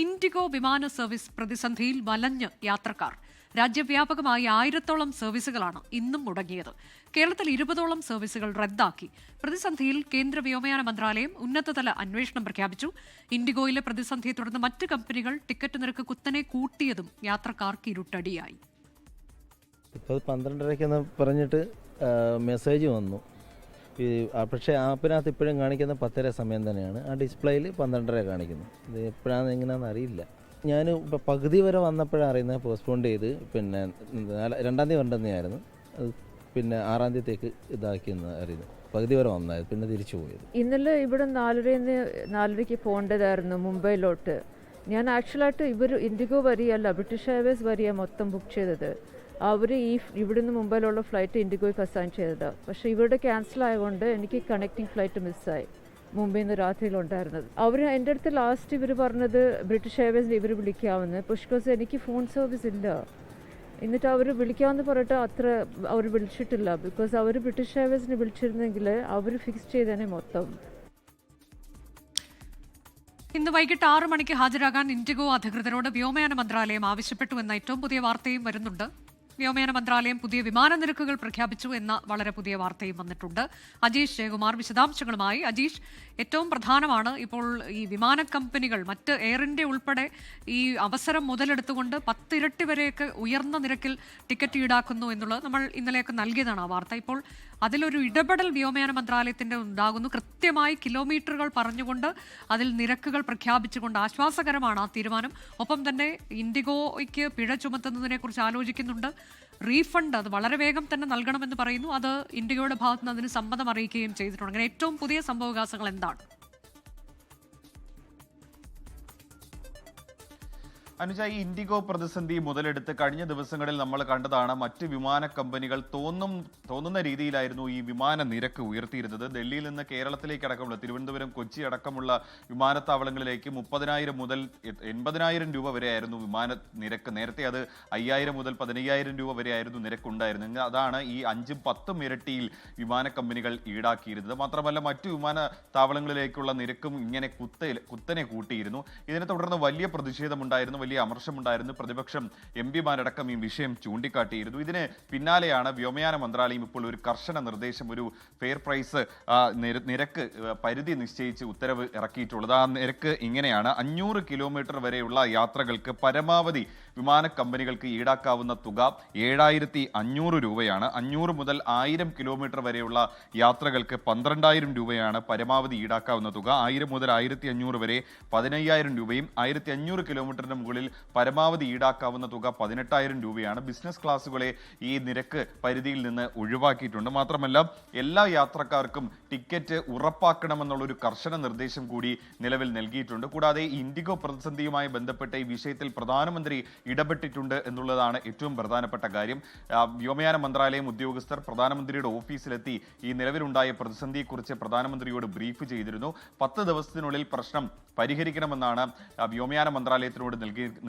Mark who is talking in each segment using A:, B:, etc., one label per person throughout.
A: IndiGo വിമാന service പ്രതിസന്ധിയിൽ വലഞ്ഞ് യാത്രക്കാർ. രാജ്യവ്യാപകമായി 1000-ഓളം സർവീസുകളാണ് ഇന്നും മുടങ്ങിയത്. കേരളത്തിൽ 20ഓളം സർവീസുകൾ റദ്ദാക്കി. പ്രതിസന്ധിയിൽ കേന്ദ്ര വ്യോമയാന മന്ത്രാലയം ഉന്നതതല അന്വേഷണം പ്രഖ്യാപിച്ചു. ഇൻഡിഗോയിലെ പ്രതിസന്ധിയെ തുടർന്ന് മറ്റ് കമ്പനികൾ ടിക്കറ്റ് നിരക്ക് കുത്തനെ കൂട്ടിയതും യാത്രക്കാർക്ക് ഇരുട്ടടിയായി.
B: ഇപ്പോൾ 12:30 പറഞ്ഞിട്ട് മെസ്സേജ് വന്നു. പക്ഷേ ആപ്പിനകത്ത് ഇപ്പോഴും കാണിക്കുന്ന 10:30 സമയം തന്നെയാണ്. ആ ഡിസ്പ്ലേയിൽ 12:30 കാണിക്കുന്നത്. ഇത് എപ്പോഴാണെന്ന് എങ്ങനെയാണെന്ന് അറിയില്ല. ഞാൻ ഇപ്പോൾ പകുതി വരെ വന്നപ്പോഴാണ് അറിയുന്നത് പോസ്റ്റ്പോൺ ചെയ്ത്. പിന്നെ 2-ാം തീയതി വരേണ്ടതായിരുന്നു. അത് പിന്നെ 6-ാം തീയതിക്ക് ഇതാക്കിയെന്ന് അറിയുന്നത്. പകുതി വരെ വന്നായിരുന്നു, പിന്നെ തിരിച്ചു പോയത്.
C: ഇന്നലെ ഇവിടെ 4:30 പോകേണ്ടതായിരുന്നു മുംബൈയിലോട്ട്. ഞാൻ ആക്ച്വലായിട്ട് ഇൻഡിഗോ വരിയല്ല, ബ്രിട്ടീഷ് എയർവേസ് വരിയ മൊത്തം ബുക്ക് ചെയ്തത്. അവർ ഇവിടുന്ന് മുംബൈയിലുള്ള ഫ്ലൈറ്റ് ഇൻഡിഗോയ്ക്ക് അസൈൻ ചെയ്തതാണ്. പക്ഷേ ഇവിടെ ക്യാൻസൽ ആയതുകൊണ്ട് എനിക്ക് കണക്റ്റിംഗ് ഫ്ലൈറ്റ് മിസ്സായി. മുംബൈയിൽ നിന്ന് രാത്രിയിലുണ്ടായിരുന്നത്. അവർ എൻ്റെ അടുത്ത് ലാസ്റ്റ് ഇവർ പറഞ്ഞത് ബ്രിട്ടീഷ് എയർവേസിൽ ഇവർ വിളിക്കാമെന്ന്. പക്ഷേ എനിക്ക് ഫോൺ സർവീസ് ഇല്ല. എന്നിട്ട് അവർ വിളിക്കാമെന്ന് പറഞ്ഞിട്ട് അവർ വിളിച്ചിട്ടില്ല. ബിക്കോസ് അവർ ബ്രിട്ടീഷ് എയർവേസിന് വിളിച്ചിരുന്നെങ്കിൽ അവർ ഫിക്സ് ചെയ്തേനെ മൊത്തം.
A: ഇന്ന് വൈകിട്ട് 6 മണിക്ക് ഹാജരാകാൻ ഇൻഡിഗോ അധികൃതരോട് വ്യോമയാന മന്ത്രാലയം ആവശ്യപ്പെട്ടു എന്ന ഏറ്റവും പുതിയ വാർത്തയും വരുന്നുണ്ട്. വ്യോമയാന മന്ത്രാലയം പുതിയ വിമാന നിരക്കുകൾ പ്രഖ്യാപിച്ചു എന്ന വളരെ പുതിയ വാർത്തയും വന്നിട്ടുണ്ട്. അജീഷ് ജയകുമാർ വിശദാംശങ്ങളുമായി. അജീഷ്, ഏറ്റവും പ്രധാനമാണ് ഇപ്പോൾ ഈ വിമാന കമ്പനികൾ മറ്റ് എയർ ഇന്ത്യ ഉൾപ്പെടെ ഈ അവസരം മുതലെടുത്തുകൊണ്ട് 10 ഇരട്ടി വരെയൊക്കെ ഉയർന്ന നിരക്കിൽ ടിക്കറ്റ് ഈടാക്കുന്നു എന്നുള്ളത് നമ്മൾ ഇന്നലെയൊക്കെ നൽകിയതാണ് ആ വാർത്ത. ഇപ്പോൾ അതിലൊരു ഇടപെടൽ വ്യോമയാന മന്ത്രാലയത്തിന്റെ ഉണ്ടാകുന്നു. കൃത്യമായി കിലോമീറ്ററുകൾ പറഞ്ഞുകൊണ്ട് അതിൽ നിരക്കുകൾ പ്രഖ്യാപിച്ചുകൊണ്ട് ആശ്വാസകരമാണ് ആ തീരുമാനം. ഒപ്പം തന്നെ ഇൻഡിഗോയ്ക്ക് പിഴ ചുമത്തുന്നതിനെ കുറിച്ച് ആലോചിക്കുന്നുണ്ട്. റീഫണ്ട് അത് വളരെ വേഗം തന്നെ നൽകണമെന്ന് പറയുന്നു. അത് ഇൻഡിഗോയുടെ ഭാഗത്ത് നിന്ന് അതിന് സമ്മതം അറിയിക്കുകയും ചെയ്തിട്ടുണ്ട്. അങ്ങനെ ഏറ്റവും പുതിയ സംഭവവികാസങ്ങൾ എന്താണ്?
D: അനുജ, ഈ ഇൻഡിഗോ പ്രതിസന്ധി മുതലെടുത്ത് കഴിഞ്ഞ ദിവസങ്ങളിൽ നമ്മൾ കണ്ടതാണ് മറ്റ് വിമാന കമ്പനികൾ തോന്നുന്ന രീതിയിലായിരുന്നു ഈ വിമാന നിരക്ക് ഉയർത്തിയിരുന്നത്. ഡൽഹിയിൽ നിന്ന് കേരളത്തിലേക്ക് അടക്കമുള്ള തിരുവനന്തപുരം, കൊച്ചി അടക്കമുള്ള വിമാനത്താവളങ്ങളിലേക്ക് 30,000 മുതൽ 80,000 രൂപ വരെയായിരുന്നു വിമാന നിരക്ക്. നേരത്തെ അത് 5,000 മുതൽ 15,000 രൂപ വരെയായിരുന്നു നിരക്കുണ്ടായിരുന്നത്. അതാണ് ഈ 5-10 ഇരട്ടിയിൽ വിമാന കമ്പനികൾ ഈടാക്കിയിരുന്നത്. മാത്രമല്ല മറ്റു വിമാനത്താവളങ്ങളിലേക്കുള്ള നിരക്കും ഇങ്ങനെ കുത്തനെ കൂട്ടിയിരുന്നു. ഇതിനെ തുടർന്ന് വലിയ പ്രതിഷേധമുണ്ടായിരുന്നു, വലിയ അമർഷമുണ്ടായിരുന്നു. പ്രതിപക്ഷം എംപിമാരടക്കം ഈ വിഷയം ചൂണ്ടിക്കാട്ടിയിരുന്നു. ഇതിന് പിന്നാലെയാണ് വ്യോമയാന മന്ത്രാലയം ഇപ്പോൾ ഒരു കർശന നിർദ്ദേശം, ഒരു ഫെയർ പ്രൈസ് നിരക്ക് പരിധി നിശ്ചയിച്ച് ഉത്തരവ് ഇറക്കിയിട്ടുള്ളത്. ആ നിരക്ക് ഇങ്ങനെയാണ്: 500 കിലോമീറ്റർ വരെയുള്ള യാത്രകൾക്ക് പരമാവധി വിമാന കമ്പനികൾക്ക് ഈടാക്കാവുന്ന തുക 7,500 രൂപയാണ്. 500 മുതൽ 1000 കിലോമീറ്റർ വരെയുള്ള യാത്രകൾക്ക് 12,000 രൂപയാണ് പരമാവധി ഈടാക്കാവുന്ന തുക. 1000 മുതൽ 1,500 വരെ 15,000 രൂപയും 1,500 കിലോമീറ്ററിന് മുകളിൽ പരമാവധി ഈടാക്കാവുന്ന തുക 18,000 രൂപയാണ്. ബിസിനസ് ക്ലാസുകളെ ഈ നിരക്ക് പരിധിയിൽ നിന്ന് ഒഴിവാക്കിയിട്ടുണ്ട്. മാത്രമല്ല എല്ലാ യാത്രക്കാർക്കും ടിക്കറ്റ് ഉറപ്പാക്കണമെന്നുള്ളൊരു കർശന നിർദ്ദേശം കൂടി നിലവിൽ നൽകിയിട്ടുണ്ട്. കൂടാതെ ഇൻഡിഗോ പ്രതിസന്ധിയുമായി ബന്ധപ്പെട്ട ഈ വിഷയത്തിൽ പ്രധാനമന്ത്രി ഇടപെട്ടിട്ടുണ്ട് എന്നുള്ളതാണ് ഏറ്റവും പ്രധാനപ്പെട്ട കാര്യം. വ്യോമയാന മന്ത്രാലയം ഉദ്യോഗസ്ഥർ പ്രധാനമന്ത്രിയുടെ ഓഫീസിലെത്തി ഈ നിലവിലുണ്ടായ പ്രതിസന്ധിയെക്കുറിച്ച് പ്രധാനമന്ത്രിയോട് ബ്രീഫ് ചെയ്തിരുന്നു. 10 ദിവസത്തിനുള്ളിൽ പ്രശ്നം പരിഹരിക്കണമെന്നാണ് വ്യോമയാന മന്ത്രാലയത്തിനോട്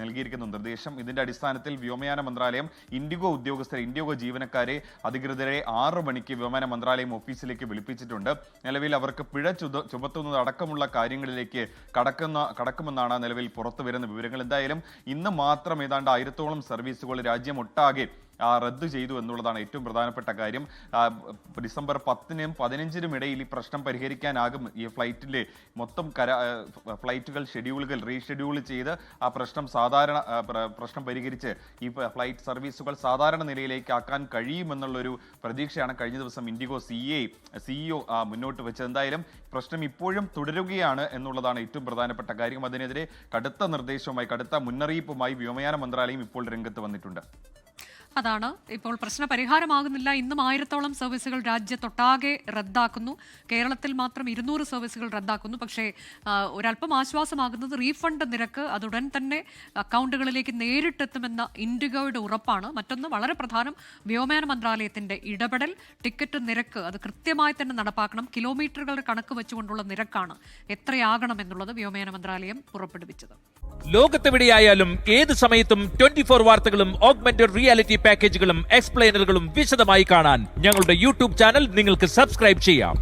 D: നൽകിയിരിക്കുന്ന നിർദ്ദേശം. ഇതിന്റെ അടിസ്ഥാനത്തിൽ വ്യോമയാന മന്ത്രാലയം ഇൻഡിഗോ ഉദ്യോഗസ്ഥർ, ഇൻഡിഗോ ജീവനക്കാരെ, അധികൃതരെ 6 മണിക്ക് വ്യോമയാന മന്ത്രാലയം ഓഫീസിലേക്ക് വിളിപ്പിച്ചിട്ടുണ്ട്. നിലവിൽ അവർക്ക് പിഴ ചുമത്തുന്നത് അടക്കമുള്ള കാര്യങ്ങളിലേക്ക് കടക്കുമെന്നാണ് നിലവിൽ പുറത്തു വരുന്ന വിവരങ്ങൾ. എന്തായാലും ഇന്ന് മാത്രം ഏതാണ്ട് 1000-ഓളം സർവീസുകൾ രാജ്യമൊട്ടാകെ റദ്ദു ചെയ്തു എന്നുള്ളതാണ് ഏറ്റവും പ്രധാനപ്പെട്ട കാര്യം. ഡിസംബർ 10-നും 15-നും ഇടയിൽ ഈ പ്രശ്നം പരിഹരിക്കാനാകും. ഈ ഫ്ലൈറ്റിലെ മൊത്തം ഫ്ലൈറ്റുകൾ ഷെഡ്യൂളുകൾ റീഷെഡ്യൂൾ ചെയ്ത് ആ പ്രശ്നം പരിഹരിച്ച് ഈ ഫ്ലൈറ്റ് സർവീസുകൾ സാധാരണ നിലയിലേക്ക് ആക്കാൻ കഴിയുമെന്നുള്ളൊരു പ്രതീക്ഷയാണ് കഴിഞ്ഞ ദിവസം ഇൻഡിഗോ സിഇഒ മുന്നോട്ട് വെച്ചത്. എന്തായാലും പ്രശ്നം ഇപ്പോഴും തുടരുകയാണ് എന്നുള്ളതാണ് ഏറ്റവും പ്രധാനപ്പെട്ട കാര്യം. അതിനെതിരെ കടുത്ത നിർദ്ദേശവുമായി, കടുത്ത മുന്നറിയിപ്പുമായി വ്യോമയാന മന്ത്രാലയം ഇപ്പോൾ രംഗത്ത് വന്നിട്ടുണ്ട്.
A: അതാണ് ഇപ്പോൾ പ്രശ്ന പരിഹാരമാകുന്നില്ല. ഇന്നും 1000-ഓളം സർവീസുകൾ രാജ്യത്തൊട്ടാകെ റദ്ദാക്കുന്നു. കേരളത്തിൽ മാത്രം 200 സർവീസുകൾ റദ്ദാക്കുന്നു. പക്ഷേ ഒരല്പം ആശ്വാസമാകുന്നത് റീഫണ്ട് നിരക്ക് അതുടൻ തന്നെ അക്കൗണ്ടുകളിലേക്ക് നേരിട്ടെത്തുമെന്ന ഇൻഡിഗോയുടെ ഉറപ്പാണ്. മറ്റൊന്ന് വളരെ പ്രധാനം, വ്യോമയാന മന്ത്രാലയത്തിന്റെ ഇടപെടൽ. ടിക്കറ്റ് നിരക്ക് അത് കൃത്യമായി തന്നെ നടപ്പാക്കണം. കിലോമീറ്ററുകളുടെ കണക്ക് വെച്ചുകൊണ്ടുള്ള നിരക്കാണ് എത്രയാകണം എന്നുള്ളത് വ്യോമയാന മന്ത്രാലയം പുറപ്പെടുവിച്ചത്.
E: ലോകത്തെവിടെയായാലും ഏത് സമയത്തും 24 വാർത്തകളും ഓഗ്മെന്റഡ് റിയാലിറ്റി പാക്കേജുകളും എക്സ്പ്ലെയിനറുകളും വിശദമായി കാണാൻ ഞങ്ങളുടെ യൂട്യൂബ് ചാനൽ നിങ്ങൾക്ക് സബ്സ്ക്രൈബ് ചെയ്യാം.